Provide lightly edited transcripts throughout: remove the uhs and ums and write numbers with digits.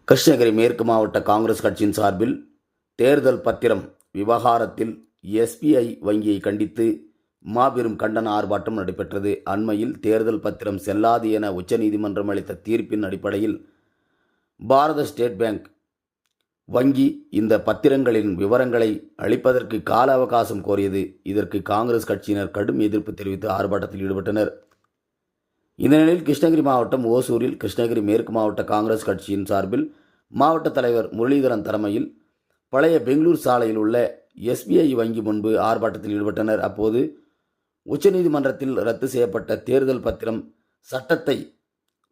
கிருஷ்ணகிரி மேற்கு மாவட்ட காங்கிரஸ் கட்சியின் சார்பில் தேர்தல் பத்திரம் விவகாரத்தில் எஸ்பிஐ வங்கியை கண்டித்து மாபெரும் கண்டன ஆர்ப்பாட்டம் நடைபெற்றது. அண்மையில் தேர்தல் பத்திரம் செல்லாது என உச்சநீதிமன்றம் அளித்த தீர்ப்பின் அடிப்படையில் பாரத ஸ்டேட் பேங்க் வங்கி இந்த பத்திரங்களின் விவரங்களை அளிப்பதற்கு கால அவகாசம் கோரியது. இதற்கு காங்கிரஸ் கட்சியினர் கடும் எதிர்ப்பு தெரிவித்து ஆர்ப்பாட்டத்தில் ஈடுபட்டனர். இந்த நிலையில் கிருஷ்ணகிரி மாவட்டம் ஓசூரில் கிருஷ்ணகிரி மேற்கு மாவட்ட காங்கிரஸ் கட்சியின் சார்பில் மாவட்ட தலைவர் முரளிதரன் தலைமையில் பழைய பெங்களூர் சாலையில் உள்ள எஸ்பிஐ வங்கி முன்பு ஆர்ப்பாட்டத்தில் ஈடுபட்டனர். அப்போது உச்சநீதிமன்றத்தில் ரத்து செய்யப்பட்ட தேர்தல் பத்திரம் சட்டத்தை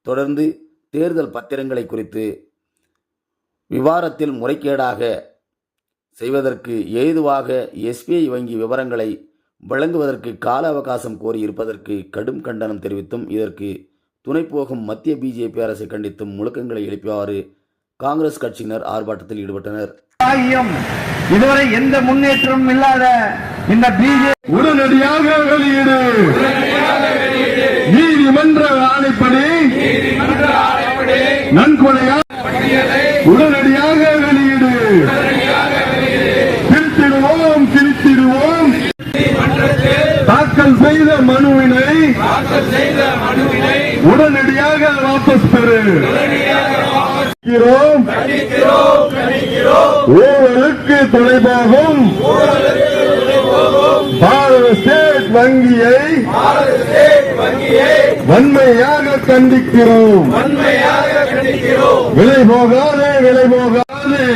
தொடர்ந்து தேர்தல் பத்திரங்களை குறித்து விவகாரத்தில் முறைகேடாக செய்வதற்கு ஏதுவாக எஸ்பிஐ வங்கி விவரங்களை வழங்குவதற்கு கால அவகாசம் கோரி இருப்பதற்கு கடும் கண்டனம் தெரிவித்தும் இதற்கு துணை போகும் மத்திய பிஜேபி அரசை கண்டித்தும் முழக்கங்களை எழுப்பியவாறு காங்கிரஸ் கட்சியினர் ஆர்ப்பாட்டத்தில் ஈடுபட்டனர். இதுவரை எந்த முன்னேற்றமும் இல்லாத இந்த பிஜேபி உடனடியாக வெளியீடு, நீதிமன்ற ஆணைப்படி நன்கொடையா உடனடியாக வெளியீடு, திருத்திடுவோம் திருத்திடுவோம். தாக்கல் செய்த மனுவினை உடனடியாக வாபஸ் பெறு. ஊழலுக்கு துணைபோகும் பாரத ஸ்டேட் வங்கியை வன்மையாக கண்டிக்கிறோம். விலை போகாதே விலை போகாதே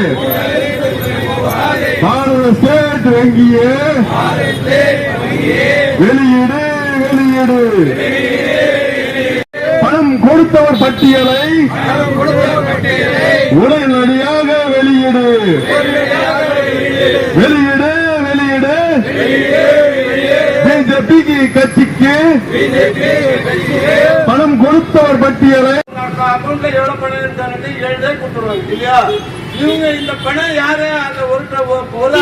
பாரத ஸ்டேட் வங்கியே வெளியீடு வெளியீடு. பணம் கொடுத்தவர் பட்டியலை உடனடியாக வெளியீடு வெளியீடு வெளியீடு. பிஜேபி கட்சிக்கு பணம் கொடுத்தவர் பட்டியலை அக்கௌண்ட்ல எவ்வளவு பணம் இருந்தாங்கன்னு 7 day கொடுத்துருவாங்க இல்லையா? இவங்க இந்த பணம் யாரு அந்த ஒரு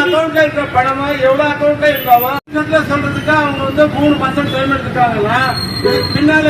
அக்கௌண்ட்ல இருக்கிற பணமா எவ்வளவு அக்கௌண்ட்ல இருந்தாவா சொல்றதுக்கு அவங்க 3 மாசம் டைம் எடுத்துட்டாங்களா? பின்னால